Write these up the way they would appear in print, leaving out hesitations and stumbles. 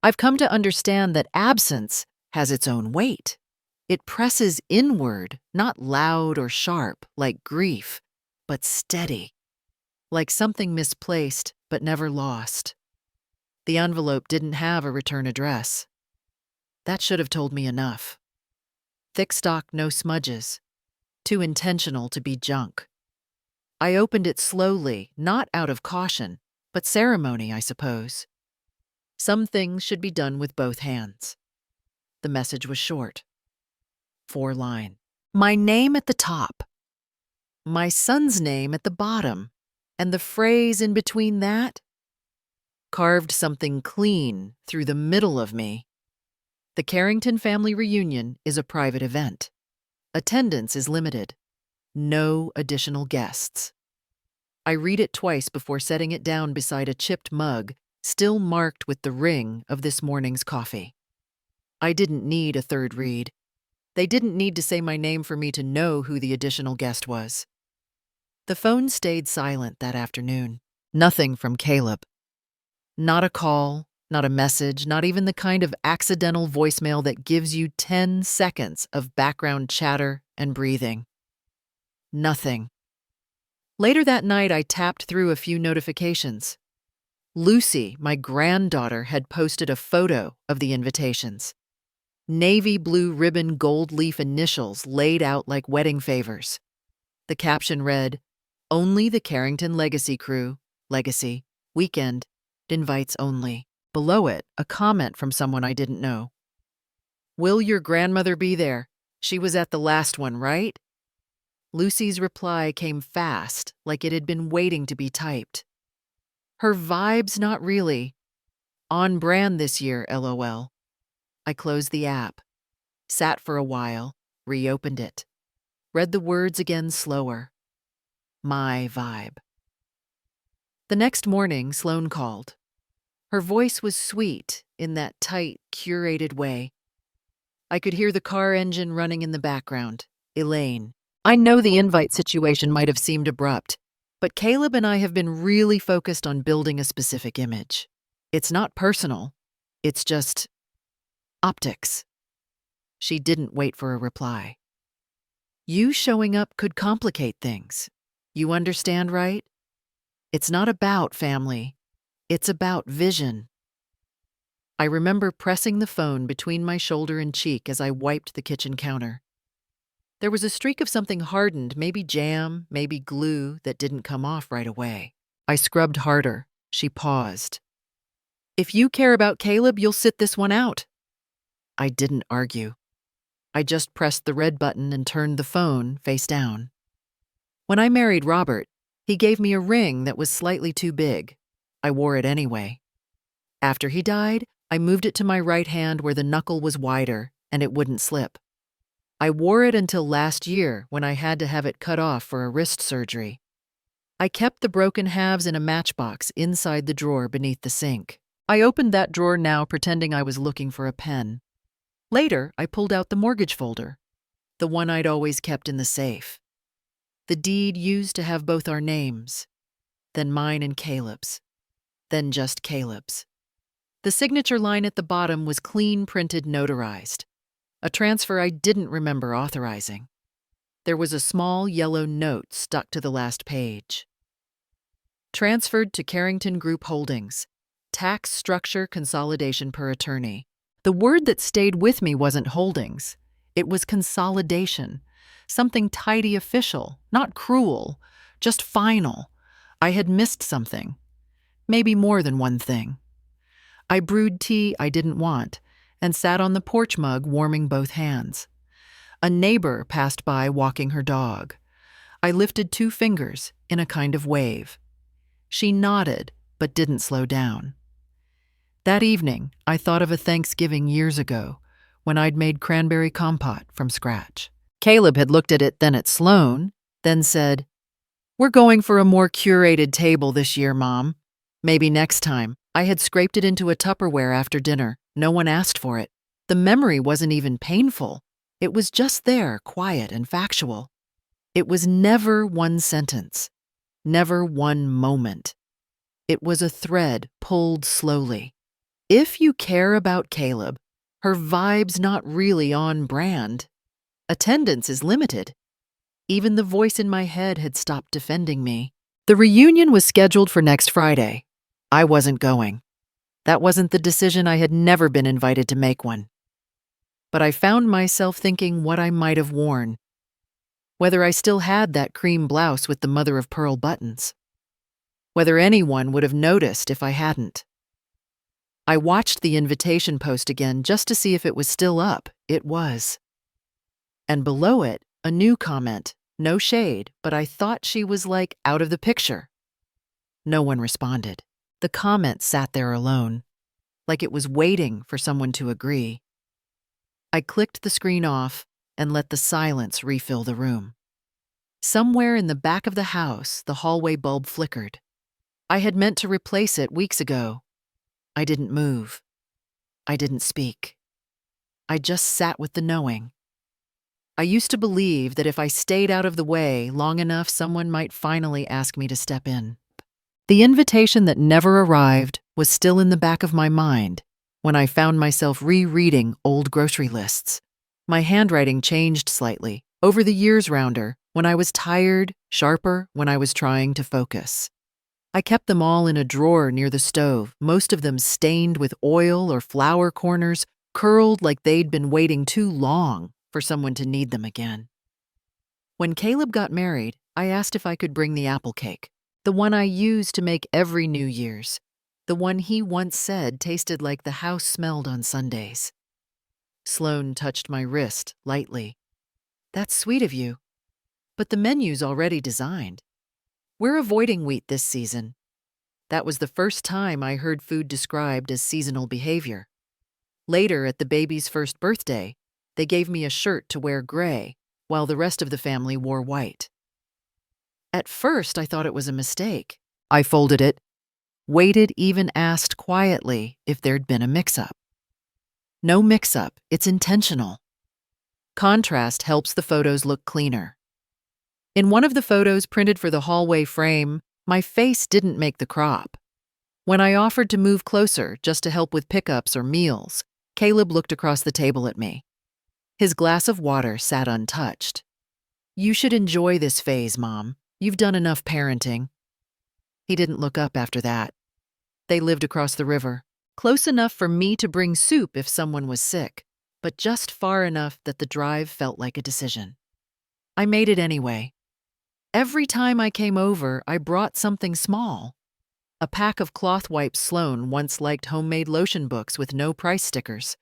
I've come to understand that absence has its own weight. It presses inward, not loud or sharp like grief, but steady, like something misplaced but never lost. The envelope didn't have a return address. That should have told me enough. Thick stock, no smudges. Too intentional to be junk. I opened it slowly, not out of caution, but ceremony, I suppose. Some things should be done with both hands. The message was short. 4 line. My name at the top. My son's name at the bottom. And the phrase in between that? Carved something clean through the middle of me. The Carrington family reunion is a private event. Attendance is limited. No additional guests. I read it twice before setting it down beside a chipped mug, still marked with the ring of this morning's coffee. I didn't need a third read. They didn't need to say my name for me to know who the additional guest was. The phone stayed silent that afternoon. Nothing from Caleb. Not a call, not a message, not even the kind of accidental voicemail that gives you 10 seconds of background chatter and breathing. Nothing. Later that night, I tapped through a few notifications. Lucy, my granddaughter, had posted a photo of the invitations. Navy blue ribbon gold leaf initials laid out like wedding favors. The caption read, "Only the Carrington Legacy Crew, Legacy, Weekend, invites only." Below it, a comment from someone I didn't know. "Will your grandmother be there? She was at the last one, right?" Lucy's reply came fast, like it had been waiting to be typed. Her vibes, not really. On brand this year, LOL. I closed the app, sat for a while, reopened it, read the words again slower. My vibe. The next morning, Sloane called. Her voice was sweet in that tight, curated way. I could hear the car engine running in the background. Elaine. I know the invite situation might have seemed abrupt, but Caleb and I have been really focused on building a specific image. It's not personal. It's just optics. She didn't wait for a reply. You showing up could complicate things. You understand, right? It's not about family. It's about vision. I remember pressing the phone between my shoulder and cheek as I wiped the kitchen counter. There was a streak of something hardened, maybe jam, maybe glue, that didn't come off right away. I scrubbed harder. She paused. If you care about Caleb, you'll sit this one out. I didn't argue. I just pressed the red button and turned the phone face down. When I married Robert, he gave me a ring that was slightly too big. I wore it anyway. After he died, I moved it to my right hand where the knuckle was wider and it wouldn't slip. I wore it until last year when I had to have it cut off for a wrist surgery. I kept the broken halves in a matchbox inside the drawer beneath the sink. I opened that drawer now pretending I was looking for a pen. Later, I pulled out the mortgage folder, the one I'd always kept in the safe. The deed used to have both our names, then mine and Caleb's, then just Caleb's. The signature line at the bottom was clean printed notarized, a transfer I didn't remember authorizing. There was a small yellow note stuck to the last page. Transferred to Carrington Group Holdings, tax structure consolidation per attorney. The word that stayed with me wasn't holdings. It was consolidation, something tidy official, not cruel, just final. I had missed something, maybe more than one thing. I brewed tea I didn't want and sat on the porch mug warming both hands. A neighbor passed by walking her dog. I lifted 2 fingers in a kind of wave. She nodded, but didn't slow down. That evening, I thought of a Thanksgiving years ago when I'd made cranberry compote from scratch. Caleb had looked at it, then at Sloane, then said, "We're going for a more curated table this year, Mom. Maybe next time." I had scraped it into a Tupperware after dinner. No one asked for it. The memory wasn't even painful. It was just there, quiet and factual. It was never one sentence, never one moment. It was a thread pulled slowly, If you care about Caleb, her vibe's not really on brand. Attendance is limited. Even the voice in my head had stopped defending me. The reunion was scheduled for next Friday. I wasn't going. That wasn't the decision. I had never been invited to make one. But I found myself thinking what I might have worn. Whether I still had that cream blouse with the mother-of-pearl buttons. Whether anyone would have noticed if I hadn't. I watched the invitation post again just to see if it was still up. It was. And below it, a new comment. No shade, but I thought she was like out of the picture. No one responded. The comment sat there alone, like it was waiting for someone to agree. I clicked the screen off and let the silence refill the room. Somewhere in the back of the house, the hallway bulb flickered. I had meant to replace it weeks ago. I didn't move. I didn't speak. I just sat with the knowing. I used to believe that if I stayed out of the way long enough, someone might finally ask me to step in. The invitation that never arrived was still in the back of my mind when I found myself rereading old grocery lists. My handwriting changed slightly, over the years rounder, when I was tired, sharper when I was trying to focus. I kept them all in a drawer near the stove, most of them stained with oil or flour corners, curled like they'd been waiting too long for someone to need them again. When Caleb got married, I asked if I could bring the apple cake, the one I used to make every New Year's, the one he once said tasted like the house smelled on Sundays. Sloane touched my wrist lightly. That's sweet of you, but the menu's already designed. We're avoiding wheat this season. That was the first time I heard food described as seasonal behavior. Later, at the baby's first birthday, they gave me a shirt to wear gray, while the rest of the family wore white. At first, I thought it was a mistake. I folded it, waited, even asked quietly if there'd been a mix-up. No mix-up, it's intentional. Contrast helps the photos look cleaner. In one of the photos printed for the hallway frame, my face didn't make the crop. When I offered to move closer just to help with pickups or meals, Caleb looked across the table at me. His glass of water sat untouched. You should enjoy this phase, Mom. You've done enough parenting. He didn't look up after that. They lived across the river, close enough for me to bring soup if someone was sick, but just far enough that the drive felt like a decision. I made it anyway. Every time I came over, I brought something small. A pack of cloth wipes. Sloane once liked homemade lotion books with no price stickers.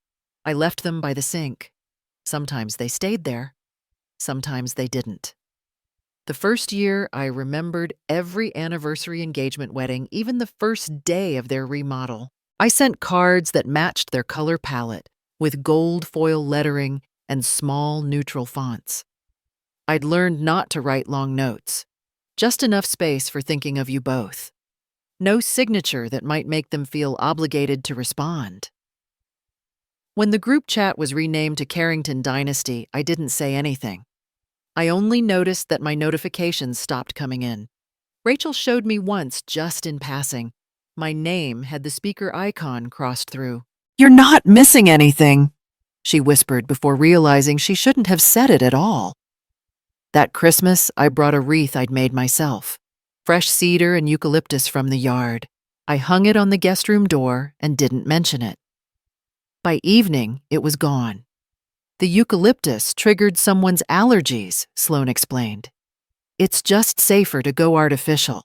I left them by the sink. Sometimes they stayed there. Sometimes they didn't. The first year, I remembered every anniversary, engagement, wedding, even the first day of their remodel. I sent cards that matched their color palette, with gold foil lettering and small neutral fonts. I'd learned not to write long notes, just enough space for thinking of you both. No signature that might make them feel obligated to respond. When the group chat was renamed to Carrington Dynasty, I didn't say anything. I only noticed that my notifications stopped coming in. Rachel showed me once, just in passing. My name had the speaker icon crossed through. "You're not missing anything," she whispered before realizing she shouldn't have said it at all. That Christmas, I brought a wreath I'd made myself. Fresh cedar and eucalyptus from the yard. I hung it on the guest room door and didn't mention it. By evening, it was gone. The eucalyptus triggered someone's allergies, Sloane explained. It's just safer to go artificial.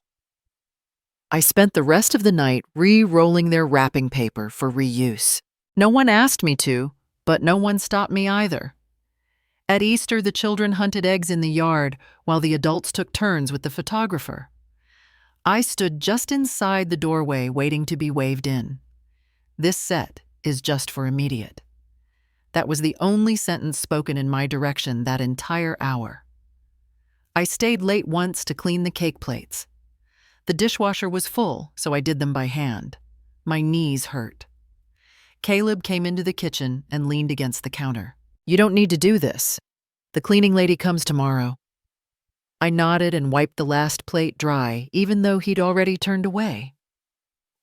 I spent the rest of the night re-rolling their wrapping paper for reuse. No one asked me to, but no one stopped me either. At Easter, the children hunted eggs in the yard while the adults took turns with the photographer. I stood just inside the doorway waiting to be waved in. This set is just for immediate. That was the only sentence spoken in my direction that entire hour. I stayed late once to clean the cake plates. The dishwasher was full, so I did them by hand. My knees hurt. Caleb came into the kitchen and leaned against the counter. "You don't need to do this. The cleaning lady comes tomorrow." I nodded and wiped the last plate dry, even though he'd already turned away.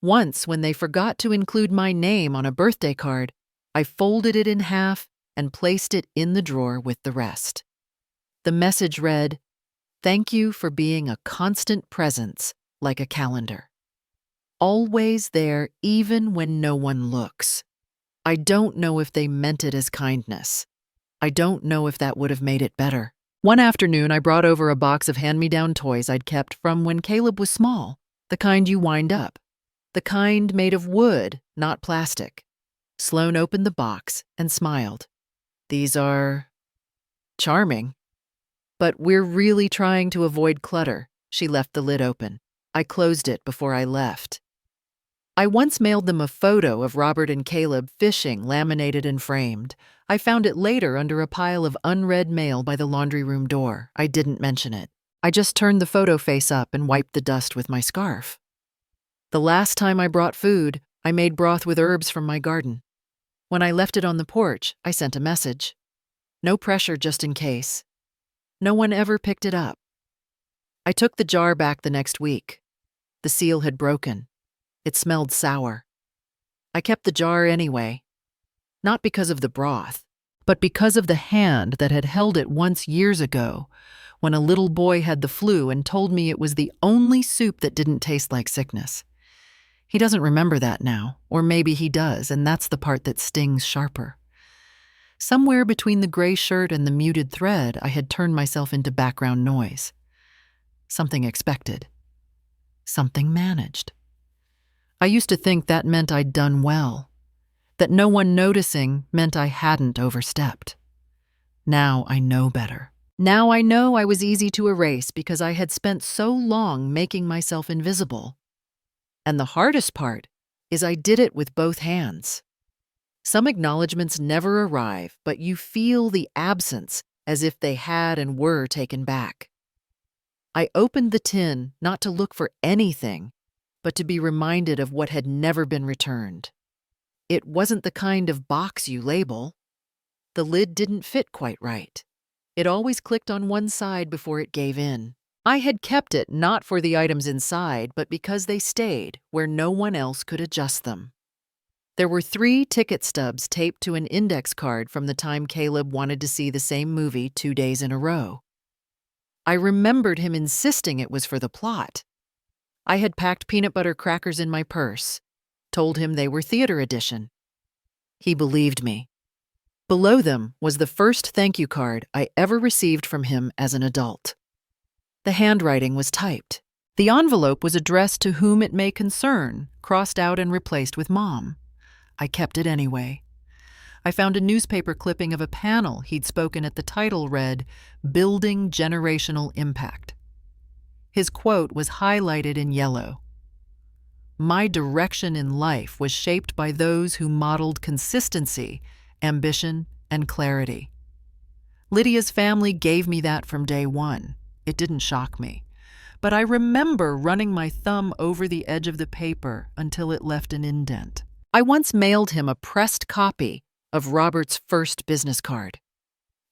Once, when they forgot to include my name on a birthday card, I folded it in half and placed it in the drawer with the rest. The message read, "Thank you for being a constant presence, like a calendar. Always there even when no one looks." I don't know if they meant it as kindness. I don't know if that would have made it better. One afternoon, I brought over a box of hand-me-down toys I'd kept from when Caleb was small, the kind you wind up, the kind made of wood, not plastic. Sloane opened the box and smiled. "These are charming, but we're really trying to avoid clutter." She left the lid open. I closed it before I left. I once mailed them a photo of Robert and Caleb fishing, laminated and framed. I found it later under a pile of unread mail by the laundry room door. I didn't mention it. I just turned the photo face up and wiped the dust with my scarf. The last time I brought food, I made broth with herbs from my garden. When I left it on the porch, I sent a message. No pressure, just in case. No one ever picked it up. I took the jar back the next week. The seal had broken. It smelled sour. I kept the jar anyway, not because of the broth, but because of the hand that had held it once years ago, when a little boy had the flu and told me it was the only soup that didn't taste like sickness. He doesn't remember that now, or maybe he does, and that's the part that stings sharper. Somewhere between the gray shirt and the muted thread, I had turned myself into background noise. Something expected. Something managed. I used to think that meant I'd done well, that no one noticing meant I hadn't overstepped. Now I know better. Now I know I was easy to erase because I had spent so long making myself invisible. And the hardest part is I did it with both hands. Some acknowledgments never arrive, but you feel the absence as if they had and were taken back. I opened the tin not to look for anything, but to be reminded of what had never been returned. It wasn't the kind of box you label. The lid didn't fit quite right. It always clicked on one side before it gave in. I had kept it not for the items inside, but because they stayed where no one else could adjust them. There were 3 ticket stubs taped to an index card from the time Caleb wanted to see the same movie 2 days in a row. I remembered him insisting it was for the plot. I had packed peanut butter crackers in my purse, told him they were theater edition. He believed me. Below them was the first thank you card I ever received from him as an adult. The handwriting was typed. The envelope was addressed to whom it may concern, crossed out and replaced with Mom. I kept it anyway. I found a newspaper clipping of a panel he'd spoken at. The title read, "Building Generational Impact." His quote was highlighted in yellow. "My direction in life was shaped by those who modeled consistency, ambition, and clarity. Lydia's family gave me that from day one. It didn't shock me. But I remember running my thumb over the edge of the paper until it left an indent." I once mailed him a pressed copy of Robert's first business card.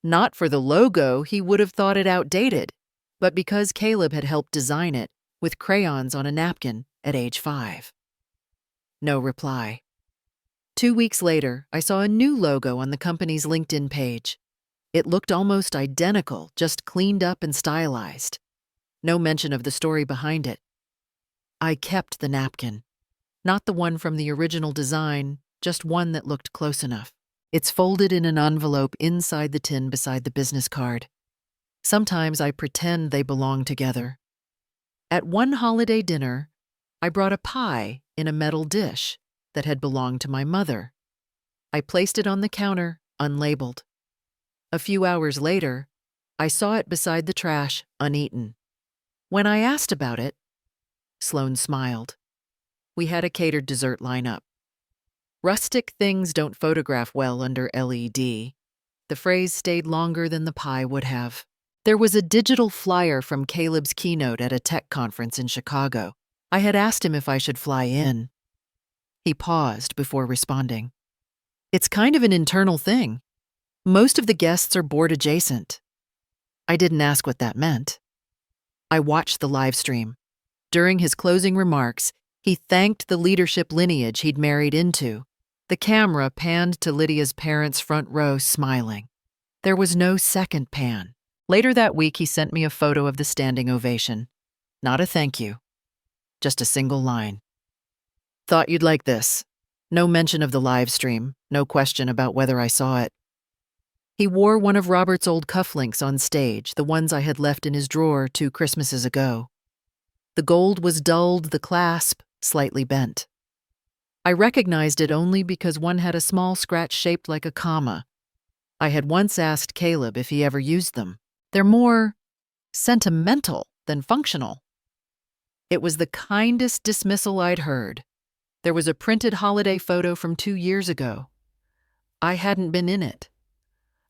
Not for the logo, he would have thought it outdated, but because Caleb had helped design it with crayons on a napkin at age 5. No reply. 2 weeks later, I saw a new logo on the company's LinkedIn page. It looked almost identical, just cleaned up and stylized. No mention of the story behind it. I kept the napkin. Not the one from the original design, just one that looked close enough. It's folded in an envelope inside the tin beside the business card. Sometimes I pretend they belong together. At one holiday dinner, I brought a pie in a metal dish that had belonged to my mother. I placed it on the counter, unlabeled. A few hours later, I saw it beside the trash, uneaten. When I asked about it, Sloane smiled. We had a catered dessert lineup. Rustic things don't photograph well under LED. The phrase stayed longer than the pie would have. There was a digital flyer from Caleb's keynote at a tech conference in Chicago. I had asked him if I should fly in. He paused before responding. "It's kind of an internal thing. Most of the guests are board adjacent." I didn't ask what that meant. I watched the live stream. During his closing remarks, He thanked the leadership lineage he'd married into. The camera panned to Lydia's parents' front row, smiling. There was no second pan. Later that week, he sent me a photo of the standing ovation. Not a thank you, just a single line. Thought you'd like this. No mention of the live stream, no question about whether I saw it. He wore one of Robert's old cufflinks on stage, the ones I had left in his drawer 2 Christmases ago. The gold was dulled, the clasp slightly bent. I recognized it only because one had a small scratch shaped like a comma. I had once asked Caleb if he ever used them. They're more sentimental than functional. It was the kindest dismissal I'd heard. There was a printed holiday photo from 2 years ago. I hadn't been in it.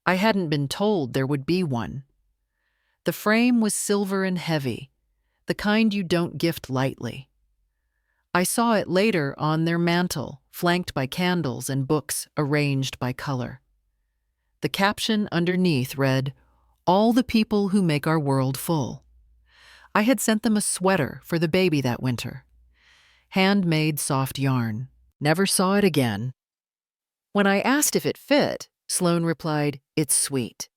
I hadn't been told there would be one. The frame was silver and heavy, the kind you don't gift lightly. I saw it later on their mantel, flanked by candles and books arranged by color. The caption underneath read, "All the people who make our world full." I had sent them a sweater for the baby that winter. Handmade soft yarn. Never saw it again. When I asked if it fit, Sloan replied, "It's sweet.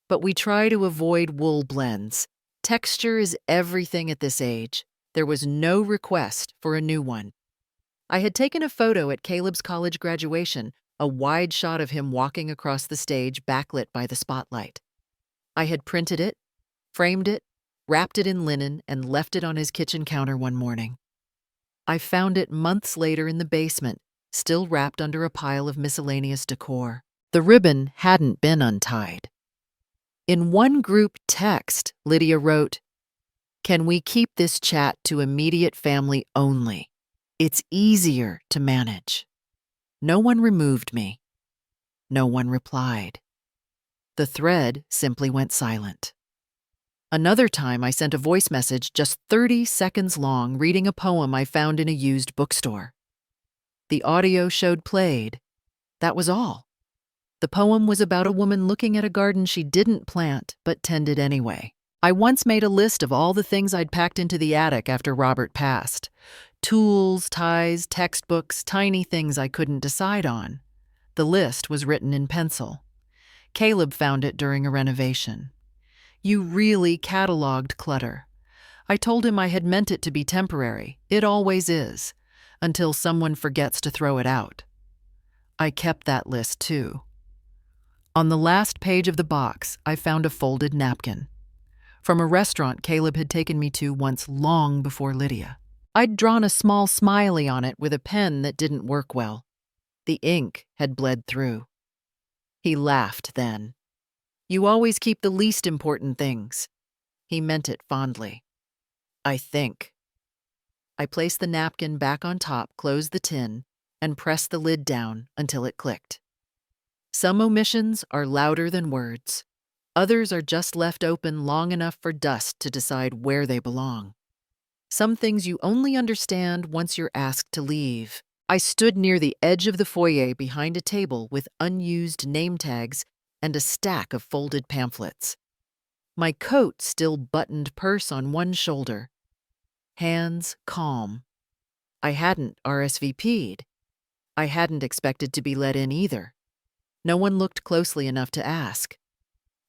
But we try to avoid wool blends. Texture is everything at this age." There was no request for a new one. I had taken a photo at Caleb's college graduation, a wide shot of him walking across the stage backlit by the spotlight. I had printed it, framed it, wrapped it in linen, and left it on his kitchen counter one morning. I found it months later in the basement, still wrapped under a pile of miscellaneous decor. The ribbon hadn't been untied. In one group text, Lydia wrote, "Can we keep this chat to immediate family only? It's easier to manage." No one removed me. No one replied. The thread simply went silent. Another time, I sent a voice message just 30 seconds long, reading a poem I found in a used bookstore. The audio showed played. That was all. The poem was about a woman looking at a garden she didn't plant but tended anyway. I once made a list of all the things I'd packed into the attic after Robert passed. Tools, ties, textbooks, tiny things I couldn't decide on. The list was written in pencil. Caleb found it during a renovation. "You really cataloged clutter." I told him I had meant it to be temporary. It always is, until someone forgets to throw it out. I kept that list too. On the last page of the box, I found a folded napkin. From a restaurant Caleb had taken me to once long before Lydia. I'd drawn a small smiley on it with a pen that didn't work well. The ink had bled through. He laughed then. "You always keep the least important things." He meant it fondly. I think. I placed the napkin back on top, closed the tin, and pressed the lid down until it clicked. Some omissions are louder than words. Others are just left open long enough for dust to decide where they belong. Some things you only understand once you're asked to leave. I stood near the edge of the foyer behind a table with unused name tags and a stack of folded pamphlets. My coat still buttoned purse on one shoulder. Hands calm. I hadn't RSVP'd. I hadn't expected to be let in either. No one looked closely enough to ask.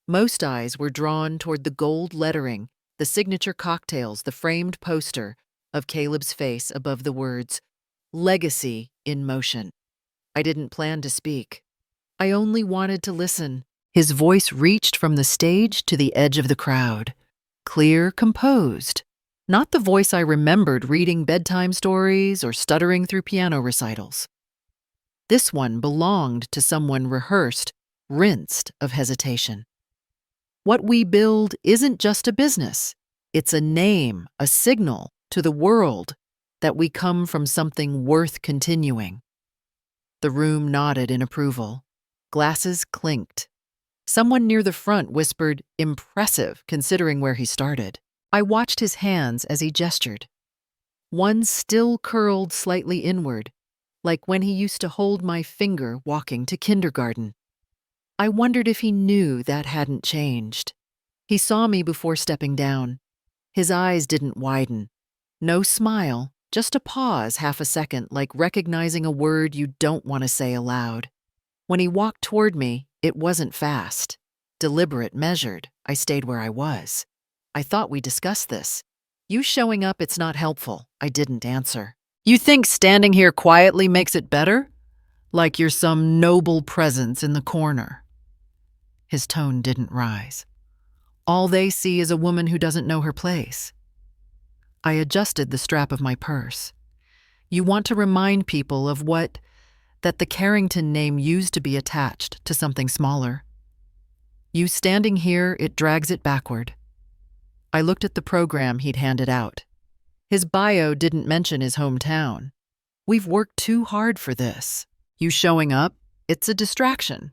Most eyes were drawn toward the gold lettering, the signature cocktails, the framed poster of Caleb's face above the words, "Legacy in Motion." I didn't plan to speak. I only wanted to listen. His voice reached from the stage to the edge of the crowd. Clear, composed. Not the voice I remembered reading bedtime stories or stuttering through piano recitals. This one belonged to someone rehearsed, rinsed of hesitation. What we build isn't just a business. It's a name, a signal to the world that we come from something worth continuing. The room nodded in approval. Glasses clinked. Someone near the front whispered, "Impressive, considering where he started." I watched his hands as he gestured. One still curled slightly inward, like when he used to hold my finger walking to kindergarten. I wondered if he knew that hadn't changed. He saw me before stepping down. His eyes didn't widen. No smile, Just a pause, half a second, like recognizing a word you don't want to say aloud. When he walked toward me, it wasn't fast. Deliberate, measured. I stayed where I was. I thought we discussed this. You showing up, it's not helpful. I didn't answer. You think standing here quietly makes it better? Like you're some noble presence in the corner. His tone didn't rise. All they see is a woman who doesn't know her place. I adjusted the strap of my purse. You want to remind people of that the Carrington name used to be attached to something smaller. You standing here, it drags it backward. I looked at the program he'd handed out. His bio didn't mention his hometown. We've worked too hard for this. You showing up, it's a distraction.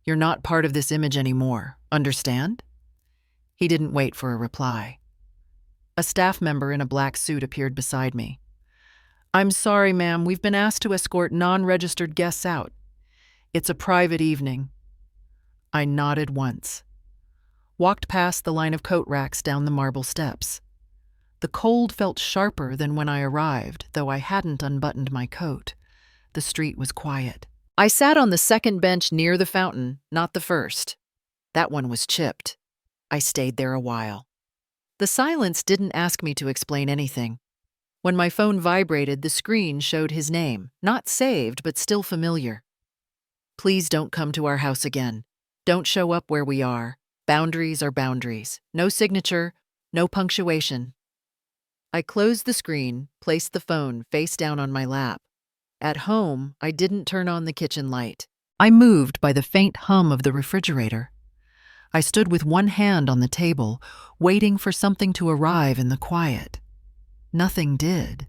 You're not part of this image anymore. Understand? He didn't wait for a reply. A staff member in a black suit appeared beside me. I'm sorry, ma'am, we've been asked to escort non-registered guests out. It's a private evening. I nodded once. Walked past the line of coat racks down the marble steps. The cold felt sharper than when I arrived, though I hadn't unbuttoned my coat. The street was quiet. I sat on the second bench near the fountain, not the first. That one was chipped. I stayed there a while. The silence didn't ask me to explain anything. When my phone vibrated, the screen showed his name, not saved, but still familiar. Please don't come to our house again. Don't show up where we are. Boundaries are boundaries. No signature, no punctuation. I closed the screen, placed the phone face down on my lap. At home, I didn't turn on the kitchen light. I moved by the faint hum of the refrigerator. I stood with one hand on the table, waiting for something to arrive in the quiet. Nothing did.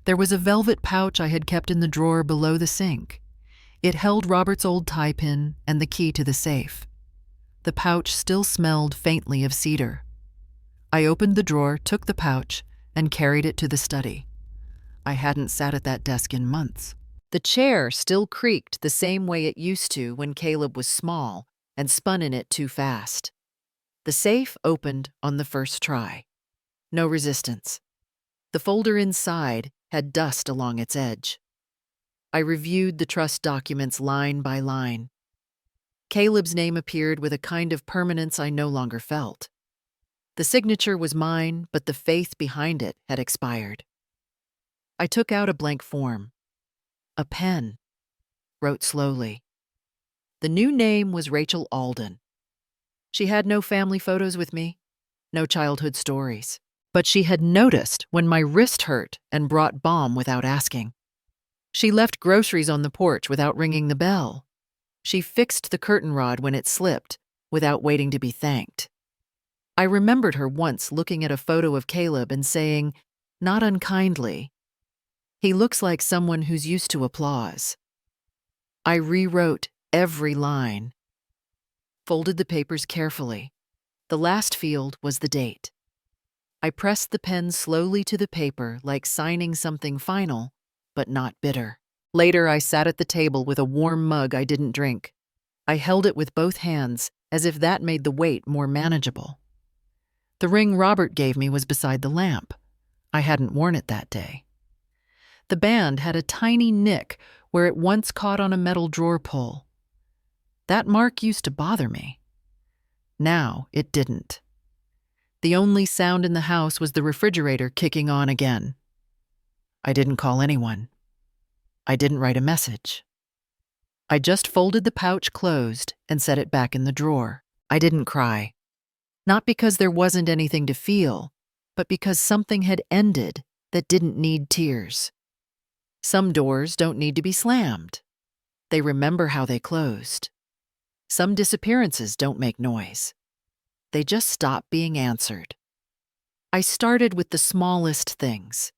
There was a velvet pouch I had kept in the drawer below the sink. It held Robert's old tie pin and the key to the safe. The pouch still smelled faintly of cedar. I opened the drawer, took the pouch, and carried it to the study. I hadn't sat at that desk in months. The chair still creaked the same way it used to when Caleb was small and spun in it too fast. The safe opened on the first try. No resistance. The folder inside had dust along its edge. I reviewed the trust documents line by line. Caleb's name appeared with a kind of permanence I no longer felt. The signature was mine, but the faith behind it had expired. I took out a blank form. A pen. Wrote slowly. The new name was Rachel Alden. She had no family photos with me, no childhood stories. But she had noticed when my wrist hurt and brought balm without asking. She left groceries on the porch without ringing the bell. She fixed the curtain rod when it slipped without waiting to be thanked. I remembered her once looking at a photo of Caleb and saying, not unkindly, "He looks like someone who's used to applause." I rewrote every line. Folded the papers carefully. The last field was the date. I pressed the pen slowly to the paper like signing something final, but not bitter. Later, I sat at the table with a warm mug I didn't drink. I held it with both hands, as if that made the weight more manageable. The ring Robert gave me was beside the lamp. I hadn't worn it that day. The band had a tiny nick where it once caught on a metal drawer pull. That mark used to bother me. Now it didn't. The only sound in the house was the refrigerator kicking on again. I didn't call anyone. I didn't write a message. I just folded the pouch closed and set it back in the drawer. I didn't cry. Not because there wasn't anything to feel, but because something had ended that didn't need tears. Some doors don't need to be slammed. They remember how they closed. Some disappearances don't make noise. They just stop being answered. I started with the smallest things.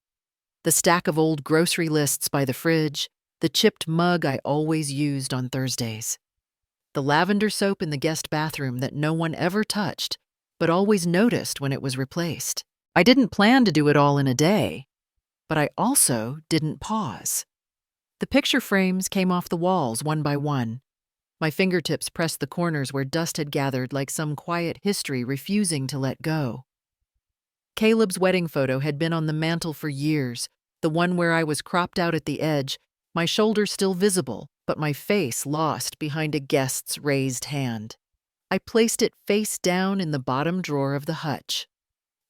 The stack of old grocery lists by the fridge, the chipped mug I always used on Thursdays, the lavender soap in the guest bathroom that no one ever touched, but always noticed when it was replaced. I didn't plan to do it all in a day, but I also didn't pause. The picture frames came off the walls one by one. My fingertips pressed the corners where dust had gathered like some quiet history refusing to let go. Caleb's wedding photo had been on the mantel for years, the one where I was cropped out at the edge, my shoulder still visible, but my face lost behind a guest's raised hand. I placed it face down in the bottom drawer of the hutch.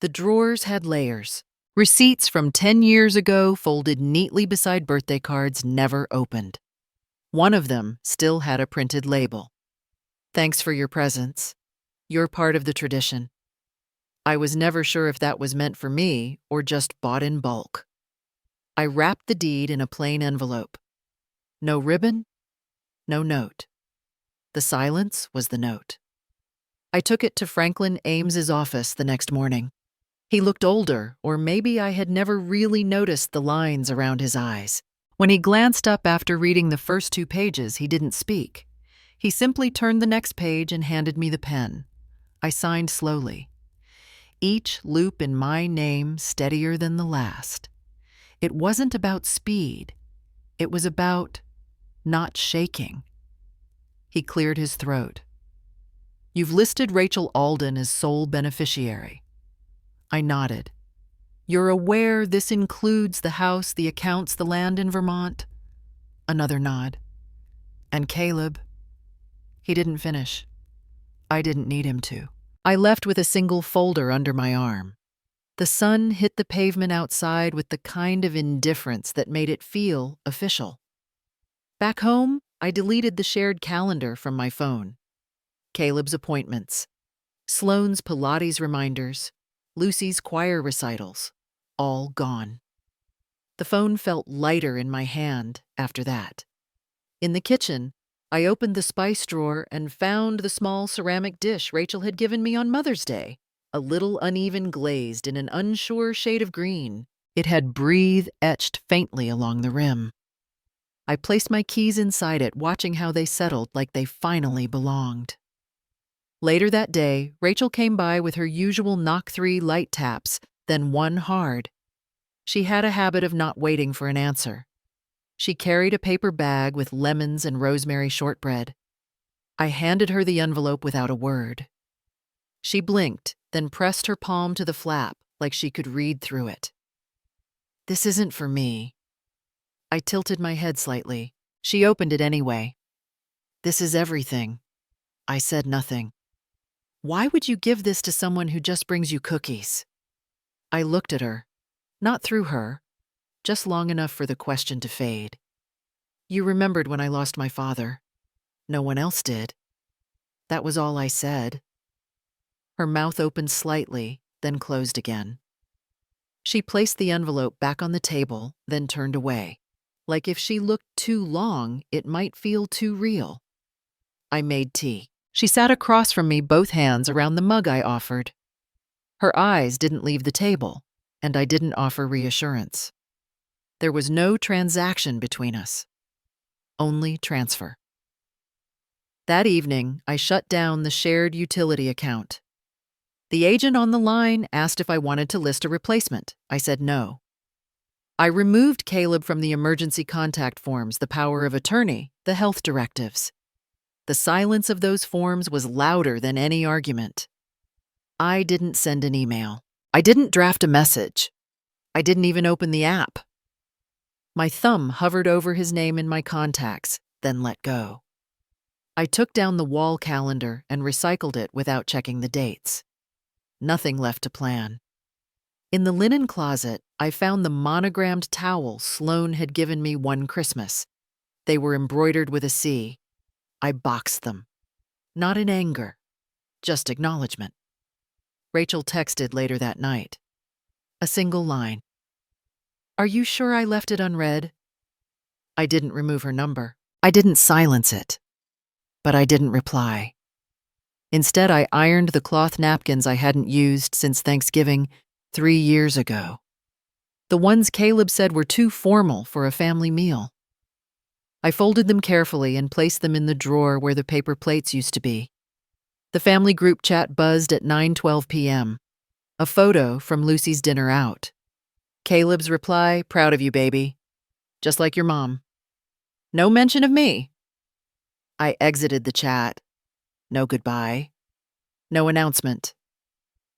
The drawers had layers. Receipts from 10 years ago folded neatly beside birthday cards never opened. One of them still had a printed label. "Thanks for your presents. You're part of the tradition." I was never sure if that was meant for me or just bought in bulk. I wrapped the deed in a plain envelope. No ribbon, no note. The silence was the note. I took it to Franklin Ames's office the next morning. He looked older, or maybe I had never really noticed the lines around his eyes. When he glanced up after reading the first 2 pages, he didn't speak. He simply turned the next page and handed me the pen. I signed slowly. Each loop in my name steadier than the last. It wasn't about speed. It was about not shaking. He cleared his throat. "You've listed Rachel Alden as sole beneficiary." I nodded. "You're aware this includes the house, the accounts, the land in Vermont?" Another nod. "And Caleb?" He didn't finish. I didn't need him to. I left with a single folder under my arm. The sun hit the pavement outside with the kind of indifference that made it feel official. Back home, I deleted the shared calendar from my phone. Caleb's appointments, Sloane's Pilates reminders, Lucy's choir recitals, all gone. The phone felt lighter in my hand after that. In the kitchen, I opened the spice drawer and found the small ceramic dish Rachel had given me on Mother's Day, a little uneven glazed in an unsure shade of green. It had "breathe" etched faintly along the rim. I placed my keys inside it, watching how they settled like they finally belonged. Later that day, Rachel came by with her usual knock 3 light taps, then one hard. She had a habit of not waiting for an answer. She carried a paper bag with lemons and rosemary shortbread. I handed her the envelope without a word. She blinked, then pressed her palm to the flap like she could read through it. "This isn't for me." I tilted my head slightly. She opened it anyway. "This is everything." I said nothing. "Why would you give this to someone who just brings you cookies?" I looked at her, not through her, just long enough for the question to fade. "You remembered when I lost my father. No one else did." That was all I said. Her mouth opened slightly, then closed again. She placed the envelope back on the table, then turned away. Like if she looked too long, it might feel too real. I made tea. She sat across from me, both hands around the mug I offered. Her eyes didn't leave the table, and I didn't offer reassurance. There was no transaction between us. Only transfer. That evening, I shut down the shared utility account. The agent on the line asked if I wanted to list a replacement. I said no. I removed Caleb from the emergency contact forms, the power of attorney, the health directives. The silence of those forms was louder than any argument. I didn't send an email. I didn't draft a message. I didn't even open the app. My thumb hovered over his name in my contacts, then let go. I took down the wall calendar and recycled it without checking the dates. Nothing left to plan. In the linen closet, I found the monogrammed towels Sloane had given me one Christmas. They were embroidered with a C. I boxed them. Not in anger, just acknowledgement. Rachel texted later that night. A single line. "Are you sure I left it unread?" I didn't remove her number. I didn't silence it. But I didn't reply. Instead, I ironed the cloth napkins I hadn't used since Thanksgiving 3 years ago. The ones Caleb said were too formal for a family meal. I folded them carefully and placed them in the drawer where the paper plates used to be. The family group chat buzzed at 9:12 p.m. A photo from Lucy's dinner out. Caleb's reply, "Proud of you, baby. Just like your mom." No mention of me. I exited the chat. No goodbye. No announcement.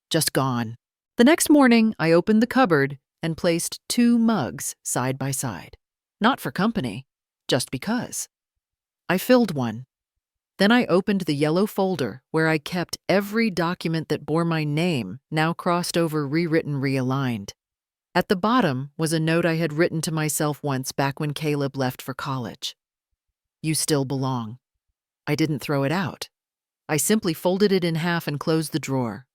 Just gone. The next morning, I opened the cupboard, and placed 2 mugs side by side. Not for company, just because. I filled one. Then I opened the yellow folder where I kept every document that bore my name, now crossed over, rewritten, realigned. At the bottom was a note I had written to myself once back when Caleb left for college. You still belong. I didn't throw it out. I simply folded it in half and closed the drawer.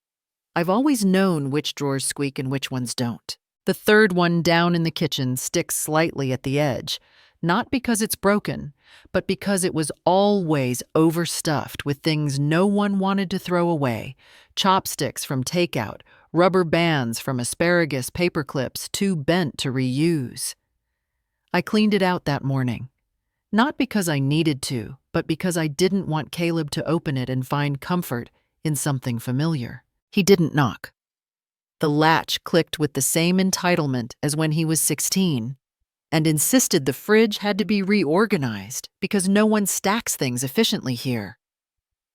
I've always known which drawers squeak and which ones don't. The third one down in the kitchen sticks slightly at the edge, not because it's broken, but because it was always overstuffed with things no one wanted to throw away: chopsticks from takeout, rubber bands from asparagus, paper clips too bent to reuse. I cleaned it out that morning, not because I needed to, but because I didn't want Caleb to open it and find comfort in something familiar. He didn't knock. The latch clicked with the same entitlement as when he was 16, and insisted the fridge had to be reorganized because no one stacks things efficiently here.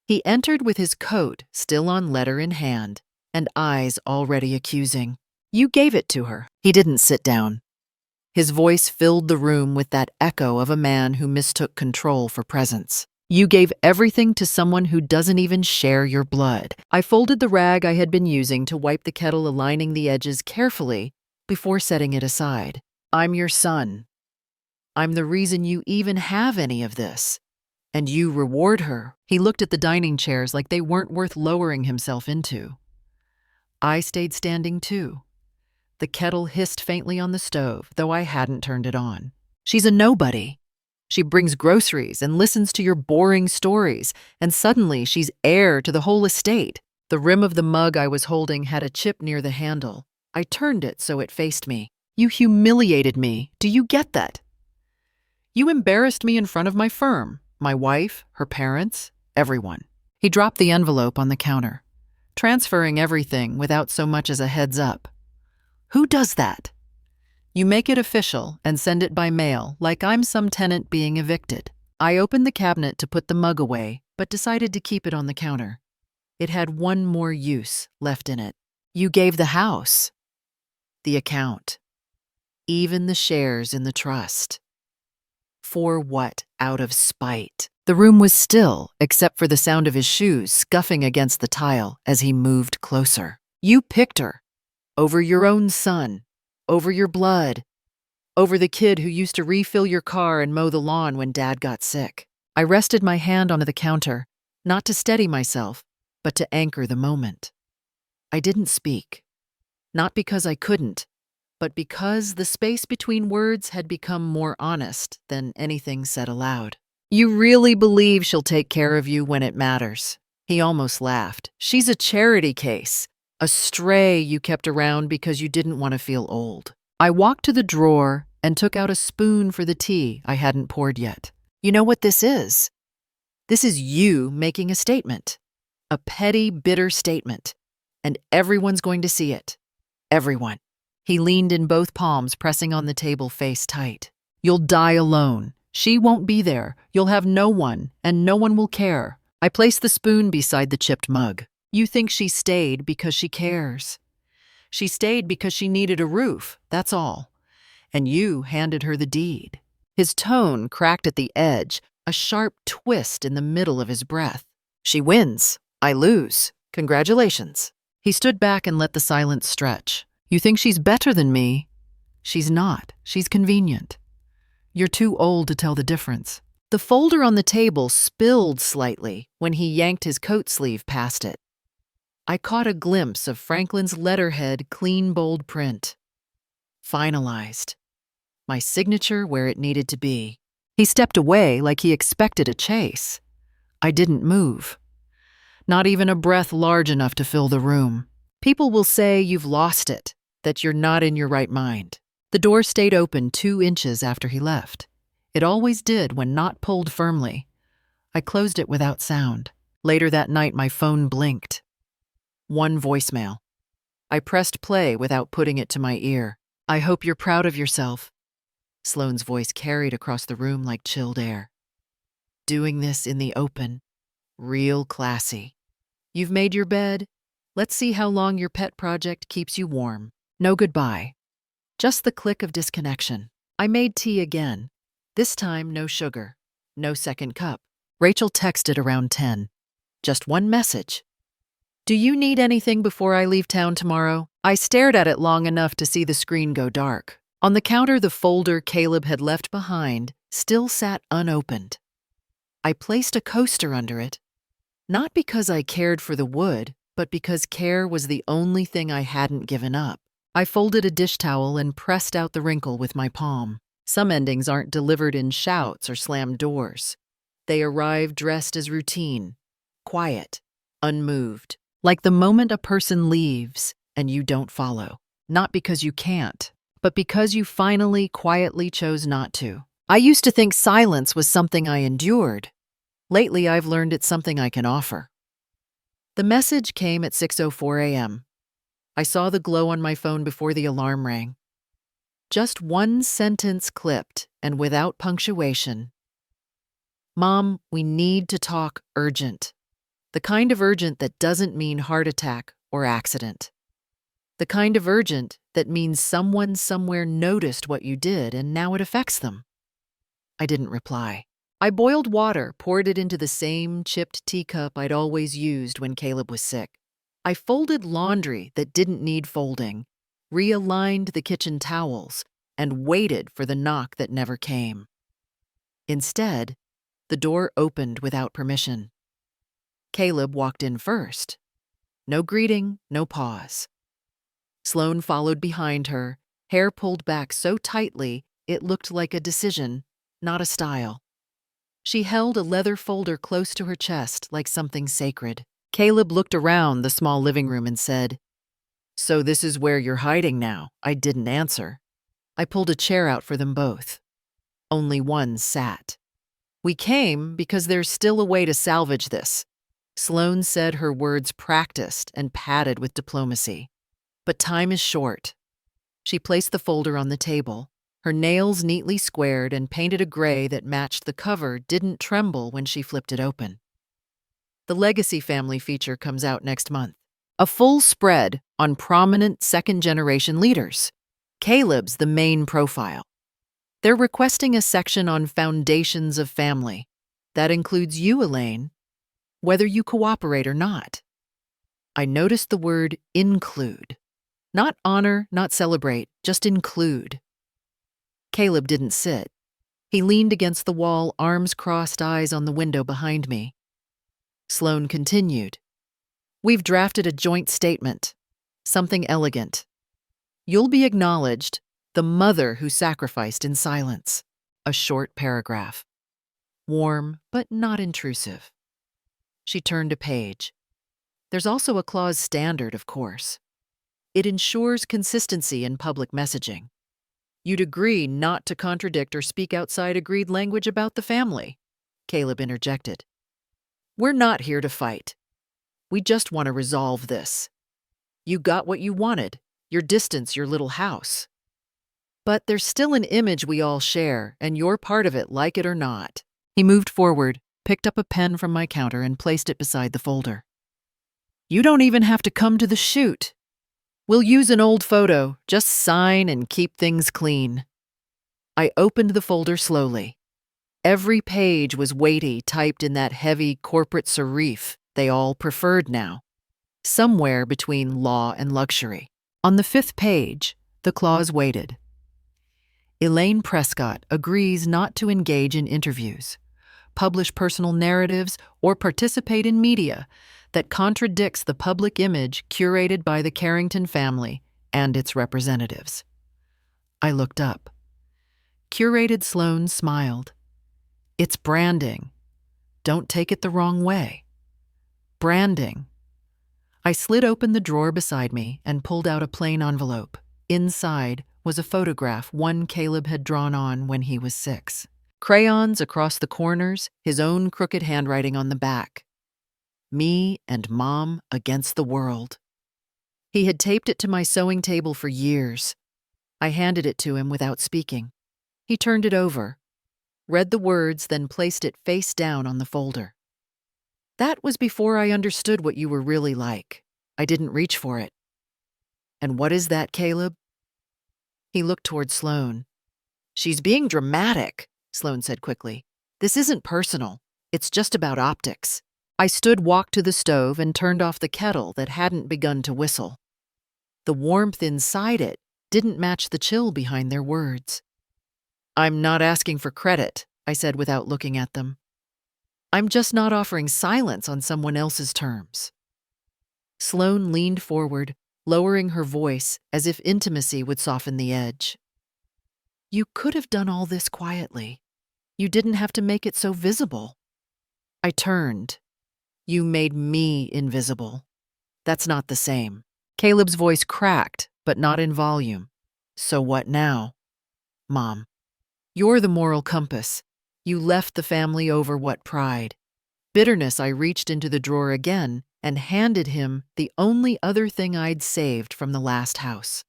He entered with his coat still on letter in hand and eyes already accusing. You gave it to her. He didn't sit down. His voice filled the room with that echo of a man who mistook control for presence. You gave everything to someone who doesn't even share your blood. I folded the rag I had been using to wipe the kettle, aligning the edges carefully before setting it aside. I'm your son. I'm the reason you even have any of this. And you reward her. He looked at the dining chairs like they weren't worth lowering himself into. I stayed standing too. The kettle hissed faintly on the stove, though I hadn't turned it on. She's a nobody. She brings groceries and listens to your boring stories, and suddenly she's heir to the whole estate. The rim of the mug I was holding had a chip near the handle. I turned it so it faced me. You humiliated me. Do you get that? You embarrassed me in front of my firm, my wife, her parents, everyone. He dropped the envelope on the counter, transferring everything without so much as a heads up. Who does that? You make it official and send it by mail like I'm some tenant being evicted. I opened the cabinet to put the mug away, but decided to keep it on the counter. It had one more use left in it. You gave the house, the account, even the shares in the trust. For what? Out of spite. The room was still, except for the sound of his shoes scuffing against the tile as he moved closer. You picked her. Over your own son. Over your blood. Over the kid who used to refill your car and mow the lawn when Dad got sick. I rested my hand onto the counter, not to steady myself, but to anchor the moment. I didn't speak. Not because I couldn't, but because the space between words had become more honest than anything said aloud. You really believe she'll take care of you when it matters? He almost laughed. She's a charity case. A stray you kept around because you didn't want to feel old. I walked to the drawer and took out a spoon for the tea I hadn't poured yet. You know what this is? This is you making a statement. A petty, bitter statement. And everyone's going to see it. Everyone. He leaned in both palms, pressing on the table face tight. You'll die alone. She won't be there. You'll have no one, and no one will care. I placed the spoon beside the chipped mug. You think she stayed because she cares. She stayed because she needed a roof, that's all. And you handed her the deed. His tone cracked at the edge, a sharp twist in the middle of his breath. She wins. I lose. Congratulations. He stood back and let the silence stretch. You think she's better than me? She's not. She's convenient. You're too old to tell the difference. The folder on the table spilled slightly when he yanked his coat sleeve past it. I caught a glimpse of Franklin's letterhead, clean, bold print. Finalized. My signature where it needed to be. He stepped away like he expected a chase. I didn't move. Not even a breath large enough to fill the room. People will say you've lost it, that you're not in your right mind. The door stayed open 2 inches after he left. It always did when not pulled firmly. I closed it without sound. Later that night, my phone blinked. 1 voicemail. I pressed play without putting it to my ear. I hope you're proud of yourself. Sloane's voice carried across the room like chilled air. Doing this in the open. Real classy. You've made your bed. Let's see how long your pet project keeps you warm. No goodbye. Just the click of disconnection. I made tea again. This time, no sugar. No second cup. Rachel texted around 10. Just one message. Do you need anything before I leave town tomorrow? I stared at it long enough to see the screen go dark. On the counter, the folder Caleb had left behind still sat unopened. I placed a coaster under it, not because I cared for the wood, but because care was the only thing I hadn't given up. I folded a dish towel and pressed out the wrinkle with my palm. Some endings aren't delivered in shouts or slammed doors. They arrive dressed as routine, quiet, unmoved, like the moment a person leaves and you don't follow. Not because you can't, but because you finally quietly chose not to. I used to think silence was something I endured. Lately, I've learned it's something I can offer. The message came at 6:04 a.m. I saw the glow on my phone before the alarm rang. Just one sentence clipped and without punctuation. Mom, we need to talk urgent. The kind of urgent that doesn't mean heart attack or accident. The kind of urgent that means someone somewhere noticed what you did and now it affects them. I didn't reply. I boiled water, poured it into the same chipped teacup I'd always used when Caleb was sick. I folded laundry that didn't need folding, realigned the kitchen towels, and waited for the knock that never came. Instead, the door opened without permission. Caleb walked in first. No greeting, no pause. Sloane followed behind her, hair pulled back so tightly it looked like a decision, not a style. She held a leather folder close to her chest like something sacred. Caleb looked around the small living room and said, "So this is where you're hiding now." I didn't answer. I pulled a chair out for them both. Only one sat. "We came because there's still a way to salvage this." Sloane said, her words practiced and padded with diplomacy. "But time is short." She placed the folder on the table. Her nails neatly squared and painted a gray that matched the cover didn't tremble when she flipped it open. The Legacy Family feature comes out next month. A full spread on prominent second-generation leaders. Caleb's the main profile. They're requesting a section on foundations of family. That includes you, Elaine, whether you cooperate or not. I noticed the word include. Not honor, not celebrate, just include. Caleb didn't sit. He leaned against the wall, arms crossed, eyes on the window behind me. Sloane continued. "We've drafted a joint statement. Something elegant. You'll be acknowledged, the mother who sacrificed in silence." A short paragraph. Warm, but not intrusive. She turned a page. There's also a clause standard, of course. It ensures consistency in public messaging. You'd agree not to contradict or speak outside agreed language about the family, Caleb interjected. "We're not here to fight. We just want to resolve this. You got what you wanted, your distance, your little house. But there's still an image we all share, and you're part of it, like it or not." He moved forward, picked up a pen from my counter, and placed it beside the folder. "You don't even have to come to the shoot. We'll use an old photo, just sign and keep things clean." I opened the folder slowly. Every page was weighty, typed in that heavy corporate serif they all preferred now, somewhere between law and luxury. On the 5th page, the clause waited. Elaine Prescott agrees not to engage in interviews, publish personal narratives, or participate in media that contradicts the public image curated by the Carrington family and its representatives. I looked up. Curated Sloane smiled. "It's branding. Don't take it the wrong way. Branding." I slid open the drawer beside me and pulled out a plain envelope. Inside was a photograph one Caleb had drawn on when he was 6. Crayons across the corners, his own crooked handwriting on the back. Me and Mom against the world. He had taped it to my sewing table for years. I handed it to him without speaking. He turned it over, read the words, then placed it face down on the folder. "That was before I understood what you were really like. I didn't reach for it." "And what is that, Caleb?" He looked toward Sloane. "She's being dramatic," Sloane said quickly. "This isn't personal. It's just about optics." I walked to the stove and turned off the kettle that hadn't begun to whistle. The warmth inside it didn't match the chill behind their words. "I'm not asking for credit," I said without looking at them. "I'm just not offering silence on someone else's terms." Sloane leaned forward, lowering her voice as if intimacy would soften the edge. "You could have done all this quietly. You didn't have to make it so visible." I turned. "You made me invisible. That's not the same." Caleb's voice cracked, but not in volume. "So what now?" "Mom, you're the moral compass. You left the family over what pride." Bitterness, I reached into the drawer again and handed him the only other thing I'd saved from the last house.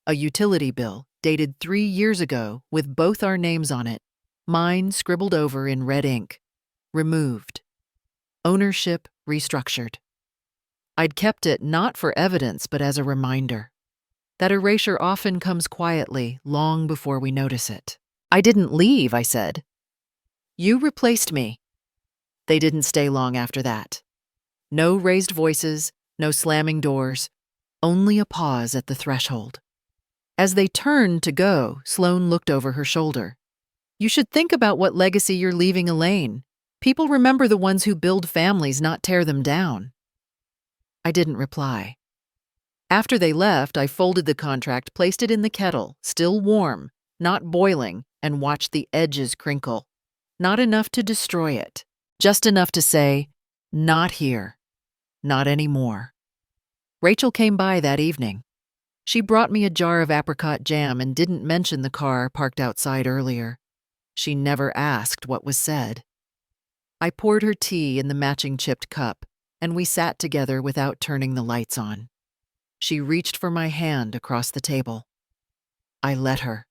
A utility bill dated 3 years ago with both our names on it, mine scribbled over in red ink. Removed. Ownership restructured. I'd kept it not for evidence but as a reminder. That erasure often comes quietly, long before we notice it. "I didn't leave," I said. "You replaced me." They didn't stay long after that. No raised voices, no slamming doors, only a pause at the threshold. As they turned to go, Sloane looked over her shoulder. "You should think about what legacy you're leaving Elaine. People remember the ones who build families, not tear them down." I didn't reply. After they left, I folded the contract, placed it in the kettle, still warm, not boiling, and watched the edges crinkle. Not enough to destroy it, just enough to say, "Not here. Not anymore." Rachel came by that evening. She brought me a jar of apricot jam and didn't mention the car parked outside earlier. She never asked what was said. I poured her tea in the matching chipped cup, and we sat together without turning the lights on. She reached for my hand across the table. I let her.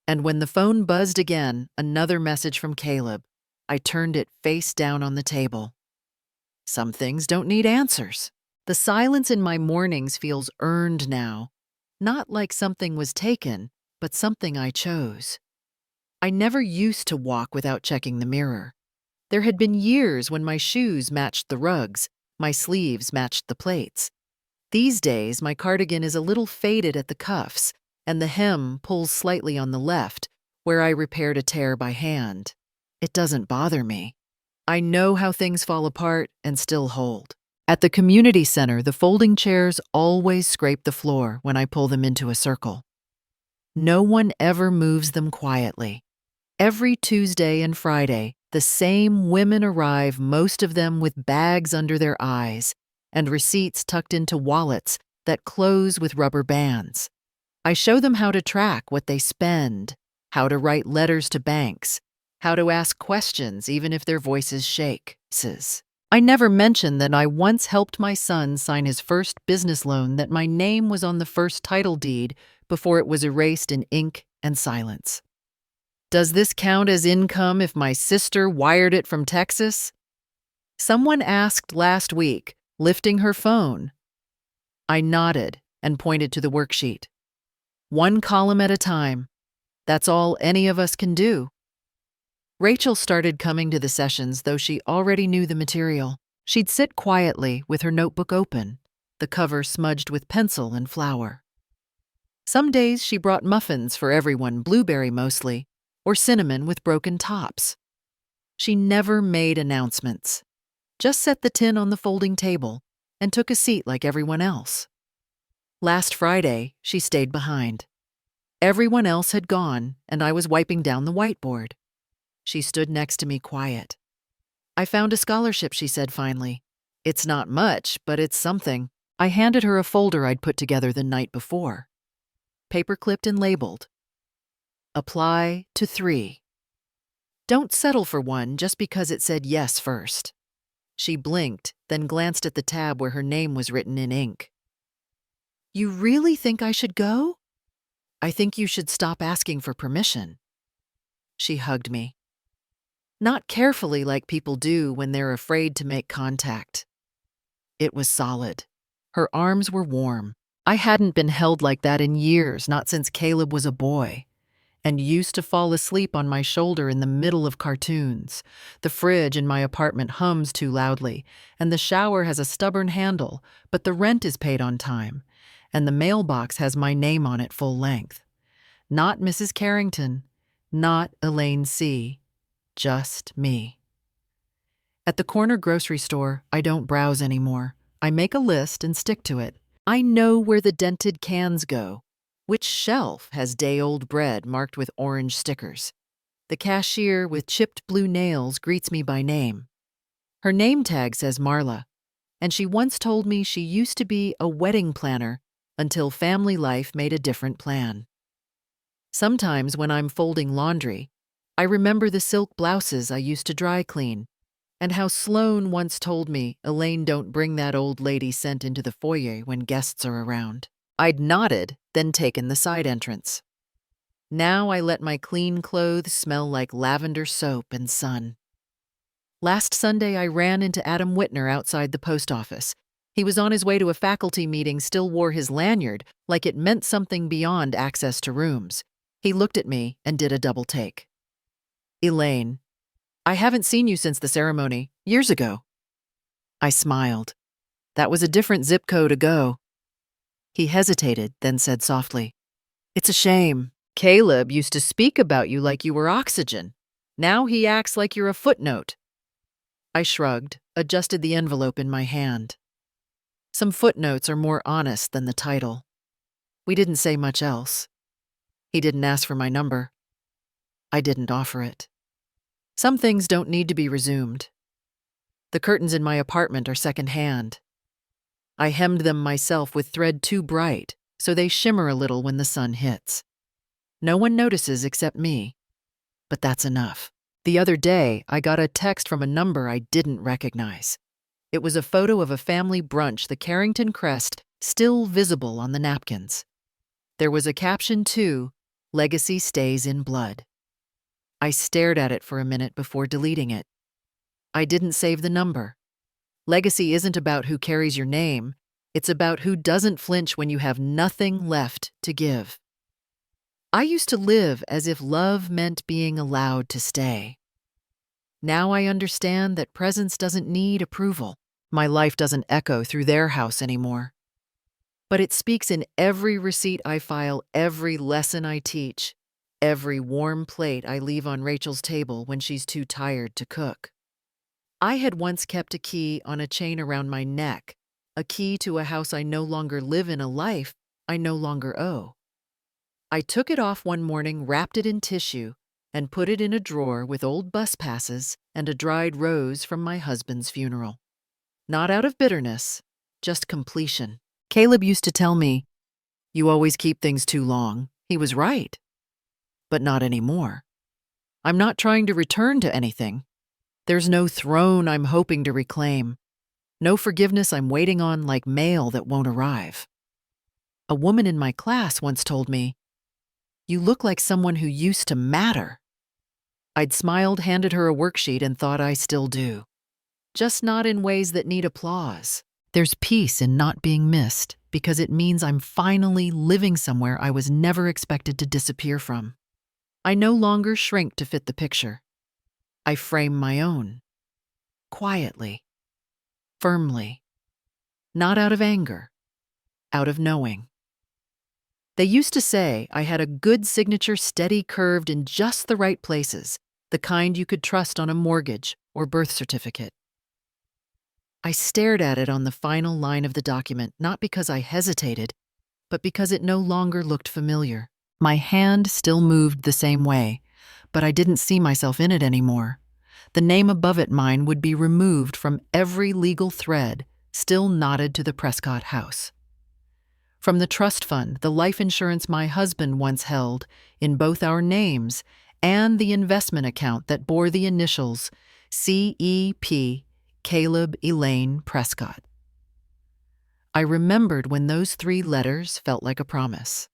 And when the phone buzzed again, another message from Caleb, I turned it face down on the table. Some things don't need answers. The silence in my mornings feels earned now, not like something was taken, but something I chose. I never used to walk without checking the mirror. There had been years when my shoes matched the rugs, my sleeves matched the plates. These days, my cardigan is a little faded at the cuffs, and the hem pulls slightly on the left, where I repaired a tear by hand. It doesn't bother me. I know how things fall apart and still hold. At the community center, the folding chairs always scrape the floor when I pull them into a circle. No one ever moves them quietly. Every Tuesday and Friday, the same women arrive, most of them with bags under their eyes and receipts tucked into wallets that close with rubber bands. I show them how to track what they spend, how to write letters to banks, how to ask questions even if their voices shake. I never mention that I once helped my son sign his first business loan, that my name was on the first title deed before it was erased in ink and silence. Does this count as income if my sister wired it from Texas? Someone asked last week, lifting her phone. I nodded and pointed to the worksheet. One column at a time. That's all any of us can do. Rachel started coming to the sessions, though she already knew the material. She'd sit quietly with her notebook open, the cover smudged with pencil and flour. Some days she brought muffins for everyone, blueberry mostly, or cinnamon with broken tops. She never made announcements, just set the tin on the folding table and took a seat like everyone else. Last Friday, she stayed behind. Everyone else had gone, and I was wiping down the whiteboard. She stood next to me quiet. "I found a scholarship," she said finally. "It's not much, but it's something." I handed her a folder I'd put together the night before. Paper-clipped and labeled. Apply to 3. Don't settle for one just because it said yes first. She blinked, then glanced at the tab where her name was written in ink. "You really think I should go?" "I think you should stop asking for permission." She hugged me. Not carefully like people do when they're afraid to make contact. It was solid. Her arms were warm. I hadn't been held like that in years, not since Caleb was a boy, and used to fall asleep on my shoulder in the middle of cartoons. The fridge in my apartment hums too loudly, and the shower has a stubborn handle, but the rent is paid on time, and the mailbox has my name on it full length. Not Mrs. Carrington, not Elaine C., just me. At the corner grocery store, I don't browse anymore. I make a list and stick to it. I know where the dented cans go. Which shelf has day-old bread marked with orange stickers? The cashier with chipped blue nails greets me by name. Her name tag says Marla, and she once told me she used to be a wedding planner until family life made a different plan. Sometimes when I'm folding laundry, I remember the silk blouses I used to dry clean, and how Sloane once told me, Elaine, don't bring that old lady scent into the foyer when guests are around. I'd nodded, then taken the side entrance. Now I let my clean clothes smell like lavender soap and sun. Last Sunday I ran into Adam Whitner outside the post office. He was on his way to a faculty meeting, still wore his lanyard, like it meant something beyond access to rooms. He looked at me and did a double take. Elaine, I haven't seen you since the ceremony, years ago. I smiled. That was a different zip code ago. He hesitated, then said softly, It's a shame. Caleb used to speak about you like you were oxygen. Now he acts like you're a footnote. I shrugged, adjusted the envelope in my hand. Some footnotes are more honest than the title. We didn't say much else. He didn't ask for my number. I didn't offer it. Some things don't need to be resumed. The curtains in my apartment are second-hand. I hemmed them myself with thread too bright, so they shimmer a little when the sun hits. No one notices except me, but that's enough. The other day, I got a text from a number I didn't recognize. It was a photo of a family brunch, the Carrington crest still visible on the napkins. There was a caption too, Legacy stays in blood. I stared at it for a minute before deleting it. I didn't save the number. Legacy isn't about who carries your name. It's about who doesn't flinch when you have nothing left to give. I used to live as if love meant being allowed to stay. Now I understand that presence doesn't need approval. My life doesn't echo through their house anymore. But it speaks in every receipt I file, every lesson I teach, every warm plate I leave on Rachel's table when she's too tired to cook. I had once kept a key on a chain around my neck, a key to a house I no longer live in, a life I no longer owe. I took it off one morning, wrapped it in tissue, and put it in a drawer with old bus passes and a dried rose from my husband's funeral. Not out of bitterness, just completion. Caleb used to tell me, "You always keep things too long." He was right. But not anymore. I'm not trying to return to anything. There's no throne I'm hoping to reclaim. No forgiveness I'm waiting on like mail that won't arrive. A woman in my class once told me, "You look like someone who used to matter." I'd smiled, handed her a worksheet, and thought I still do. Just not in ways that need applause. There's peace in not being missed because it means I'm finally living somewhere I was never expected to disappear from. I no longer shrink to fit the picture. I frame my own. Quietly. Firmly. Not out of anger. Out of knowing. They used to say I had a good signature, steady, curved in just the right places, the kind you could trust on a mortgage or birth certificate. I stared at it on the final line of the document, not because I hesitated, but because it no longer looked familiar. My hand still moved the same way, but I didn't see myself in it anymore. The name above it, mine, would be removed from every legal thread still knotted to the Prescott house. From the trust fund, the life insurance my husband once held in both our names, and the investment account that bore the initials CEP, Caleb Elaine Prescott. I remembered when those 3 letters felt like a promise.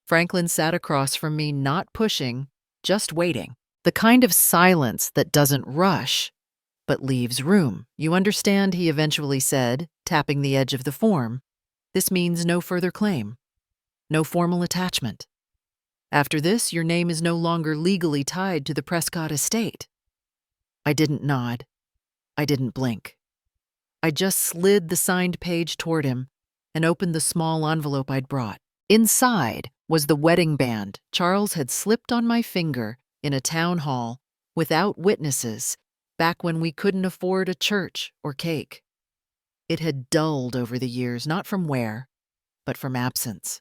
Franklin sat across from me, not pushing, just waiting. The kind of silence that doesn't rush, but leaves room. "You understand," he eventually said, tapping the edge of the form. This means no further claim, no formal attachment. After this, your name is no longer legally tied to the Prescott estate. I didn't nod. I didn't blink. I just slid the signed page toward him and opened the small envelope I'd brought. Inside was the wedding band Charles had slipped on my finger in a town hall without witnesses back when we couldn't afford a church or cake. It had dulled over the years, not from wear, but from absence.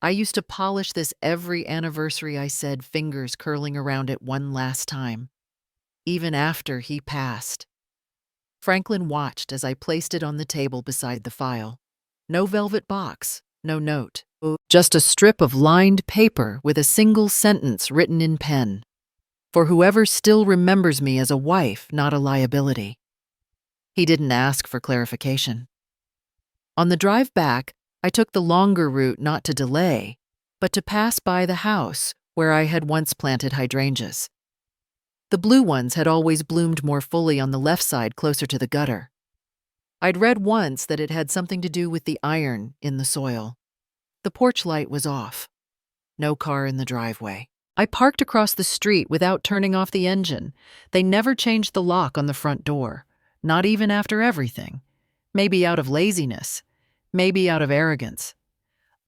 I used to polish this every anniversary, I said, fingers curling around it one last time, even after he passed. Franklin watched as I placed it on the table beside the file. No velvet box, no note, just a strip of lined paper with a single sentence written in pen. For whoever still remembers me as a wife, not a liability. He didn't ask for clarification. On the drive back, I took the longer route not to delay, but to pass by the house where I had once planted hydrangeas. The blue ones had always bloomed more fully on the left side closer to the gutter. I'd read once that it had something to do with the iron in the soil. The porch light was off. No car in the driveway. I parked across the street without turning off the engine. They never changed the lock on the front door, not even after everything. Maybe out of laziness, maybe out of arrogance.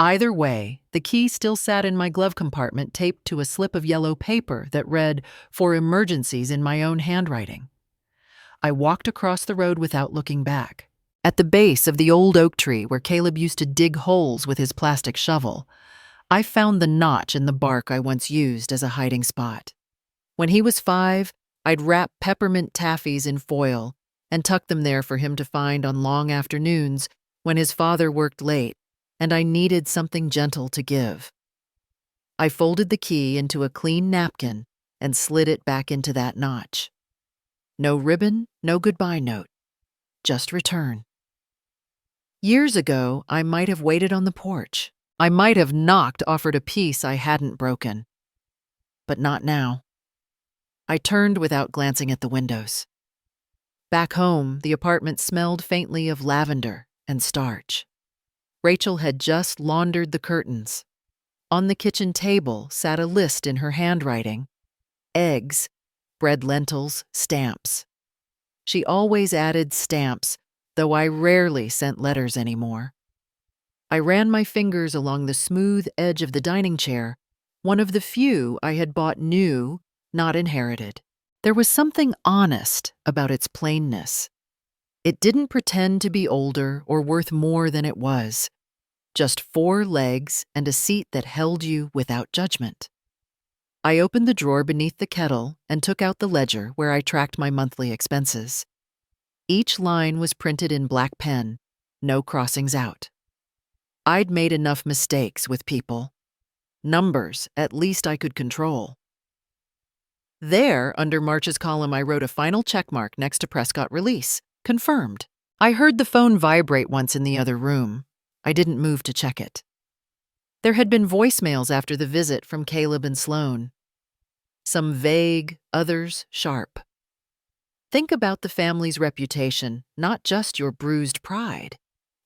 Either way, the key still sat in my glove compartment taped to a slip of yellow paper that read, "For emergencies," in my own handwriting. I walked across the road without looking back. At the base of the old oak tree where Caleb used to dig holes with his plastic shovel, I found the notch in the bark I once used as a hiding spot. When he was 5, I'd wrap peppermint taffies in foil and tuck them there for him to find on long afternoons when his father worked late and I needed something gentle to give. I folded the key into a clean napkin and slid it back into that notch. No ribbon, no goodbye note, just return. Years ago, I might have waited on the porch. I might have knocked, offered a piece I hadn't broken. But not now. I turned without glancing at the windows. Back home, the apartment smelled faintly of lavender and starch. Rachel had just laundered the curtains. On the kitchen table sat a list in her handwriting. Eggs, bread, lentils, stamps. She always added stamps, though I rarely sent letters anymore. I ran my fingers along the smooth edge of the dining chair, one of the few I had bought new, not inherited. There was something honest about its plainness. It didn't pretend to be older or worth more than it was. Just 4 legs and a seat that held you without judgment. I opened the drawer beneath the kettle and took out the ledger where I tracked my monthly expenses. Each line was printed in black pen, no crossings out. I'd made enough mistakes with people. Numbers, at least I could control. There, under March's column, I wrote a final checkmark next to Prescott release. Confirmed. I heard the phone vibrate once in the other room. I didn't move to check it. There had been voicemails after the visit from Caleb and Sloan. Some vague, others sharp. Think about the family's reputation, not just your bruised pride.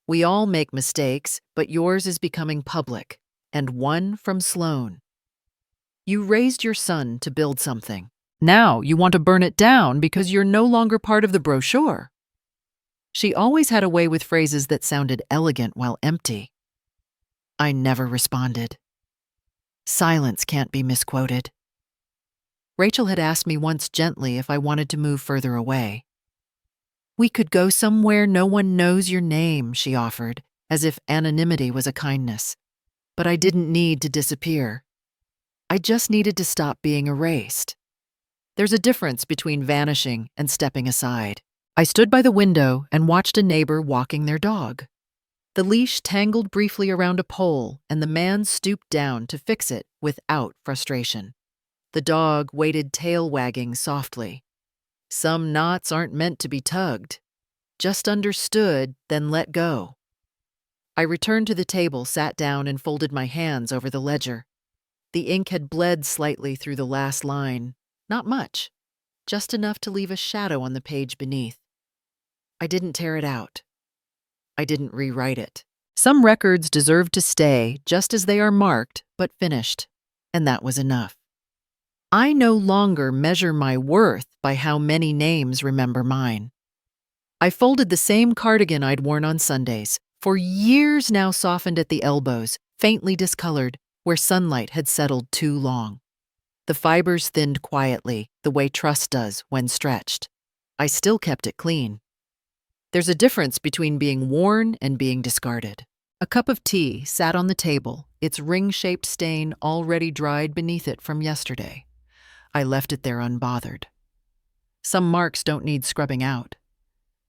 We all make mistakes, but yours is becoming public, and one from Sloan. You raised your son to build something. Now you want to burn it down because you're no longer part of the brochure. She always had a way with phrases that sounded elegant while empty. I never responded. Silence can't be misquoted. Rachel had asked me once gently if I wanted to move further away. We could go somewhere no one knows your name, she offered, as if anonymity was a kindness. But I didn't need to disappear. I just needed to stop being erased. There's a difference between vanishing and stepping aside. I stood by the window and watched a neighbor walking their dog. The leash tangled briefly around a pole, and the man stooped down to fix it without frustration. The dog waited, tail wagging softly. Some knots aren't meant to be tugged. Just understood, then let go. I returned to the table, sat down, and folded my hands over the ledger. The ink had bled slightly through the last line. Not much, just enough to leave a shadow on the page beneath. I didn't tear it out. I didn't rewrite it. Some records deserve to stay just as they are marked but finished, and that was enough. I no longer measure my worth by how many names remember mine. I folded the same cardigan I'd worn on Sundays, for years now softened at the elbows, faintly discolored, where sunlight had settled too long. The fibers thinned quietly, the way trust does when stretched. I still kept it clean. There's a difference between being worn and being discarded. A cup of tea sat on the table, its ring-shaped stain already dried beneath it from yesterday. I left it there unbothered. Some marks don't need scrubbing out.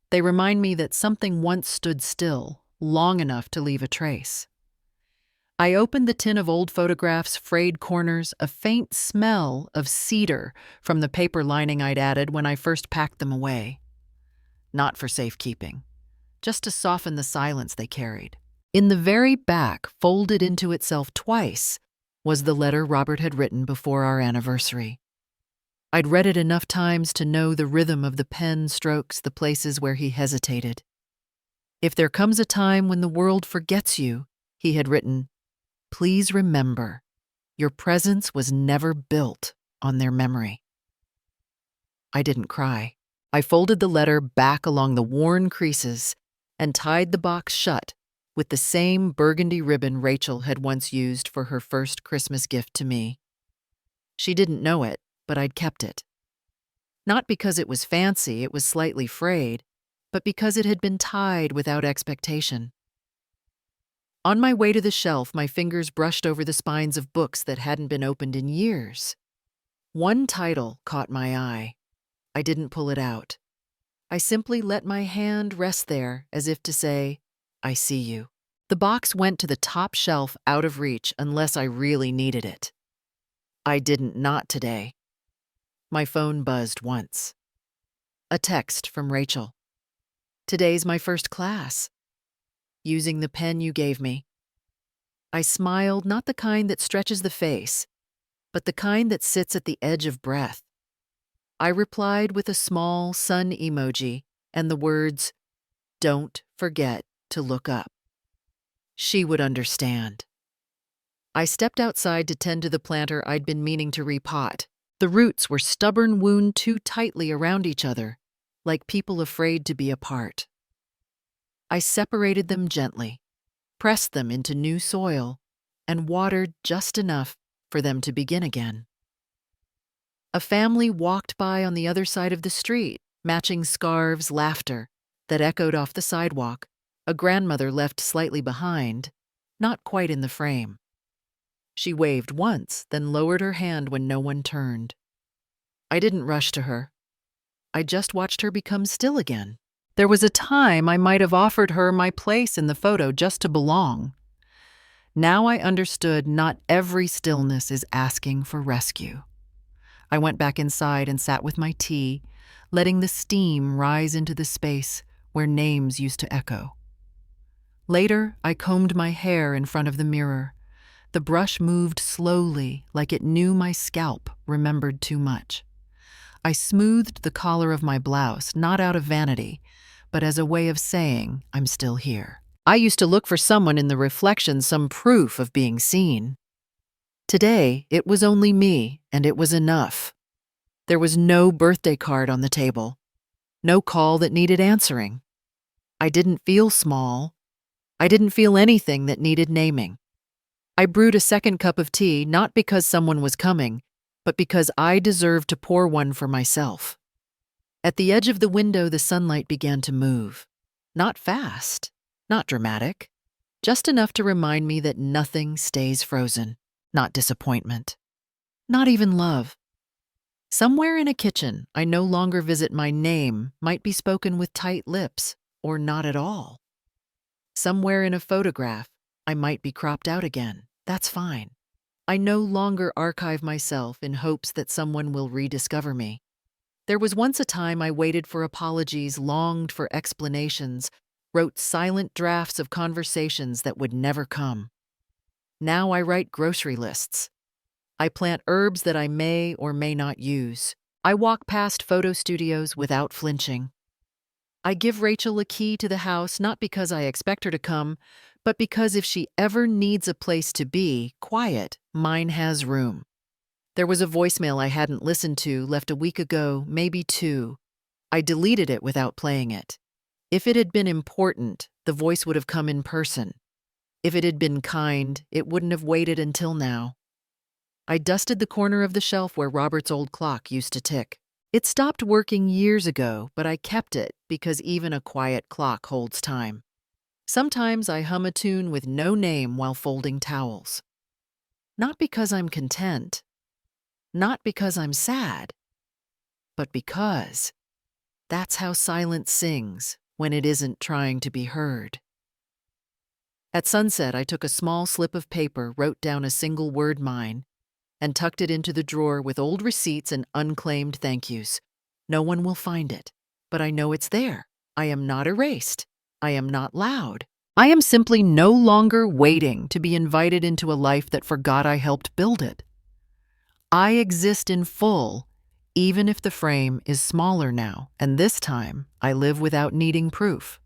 They remind me that something once stood still, long enough to leave a trace. I opened the tin of old photographs, frayed corners, a faint smell of cedar from the paper lining I'd added when I first packed them away. Not for safekeeping, just to soften the silence they carried. In the very back, folded into itself twice, was the letter Robert had written before our anniversary. I'd read it enough times to know the rhythm of the pen strokes, the places where he hesitated. If there comes a time when the world forgets you, he had written, please remember, your presence was never built on their memory. I didn't cry. I folded the letter back along the worn creases and tied the box shut with the same burgundy ribbon Rachel had once used for her first Christmas gift to me. She didn't know it, but I'd kept it. Not because it was fancy, it was slightly frayed, but because it had been tied without expectation. On my way to the shelf, my fingers brushed over the spines of books that hadn't been opened in years. One title caught my eye. I didn't pull it out. I simply let my hand rest there as if to say, I see you. The box went to the top shelf out of reach unless I really needed it. I didn't not today. My phone buzzed once. A text from Rachel. Today's my first class. Using the pen you gave me. I smiled, not the kind that stretches the face, but the kind that sits at the edge of breath. I replied with a small sun emoji and the words, don't forget to look up. She would understand. I stepped outside to tend to the planter I'd been meaning to repot. The roots were stubborn, wound too tightly around each other, like people afraid to be apart. I separated them gently, pressed them into new soil, and watered just enough for them to begin again. A family walked by on the other side of the street, matching scarves, laughter that echoed off the sidewalk, a grandmother left slightly behind, not quite in the frame. She waved once, then lowered her hand when no one turned. I didn't rush to her. I just watched her become still again. There was a time I might have offered her my place in the photo just to belong. Now I understood not every stillness is asking for rescue. I went back inside and sat with my tea, letting the steam rise into the space where names used to echo. Later, I combed my hair in front of the mirror. The brush moved slowly, like it knew my scalp remembered too much. I smoothed the collar of my blouse, not out of vanity, but as a way of saying, I'm still here. I used to look for someone in the reflection, some proof of being seen. Today, it was only me, and it was enough. There was no birthday card on the table, no call that needed answering. I didn't feel small. I didn't feel anything that needed naming. I brewed a second cup of tea, not because someone was coming, but because I deserved to pour one for myself. At the edge of the window, the sunlight began to move. Not fast, not dramatic, just enough to remind me that nothing stays frozen, not disappointment, not even love. Somewhere in a kitchen, I no longer visit my name might be spoken with tight lips, or not at all. Somewhere in a photograph, I might be cropped out again. That's fine. I no longer archive myself in hopes that someone will rediscover me. There was once a time I waited for apologies, longed for explanations, wrote silent drafts of conversations that would never come. Now I write grocery lists. I plant herbs that I may or may not use. I walk past photo studios without flinching. I give Rachel a key to the house not because I expect her to come, but because if she ever needs a place to be quiet, mine has room. There was a voicemail I hadn't listened to, left a week ago, maybe two. I deleted it without playing it. If it had been important, the voice would have come in person. If it had been kind, it wouldn't have waited until now. I dusted the corner of the shelf where Robert's old clock used to tick. It stopped working years ago, but I kept it because even a quiet clock holds time. Sometimes I hum a tune with no name while folding towels. Not because I'm content, not because I'm sad, but because that's how silence sings when it isn't trying to be heard. At sunset, I took a small slip of paper, wrote down a single word, mine, and tucked it into the drawer with old receipts and unclaimed thank yous. No one will find it, but I know it's there. I am not erased. I am not loud. I am simply no longer waiting to be invited into a life that forgot I helped build it. I exist in full, even if the frame is smaller now, and this time I live without needing proof.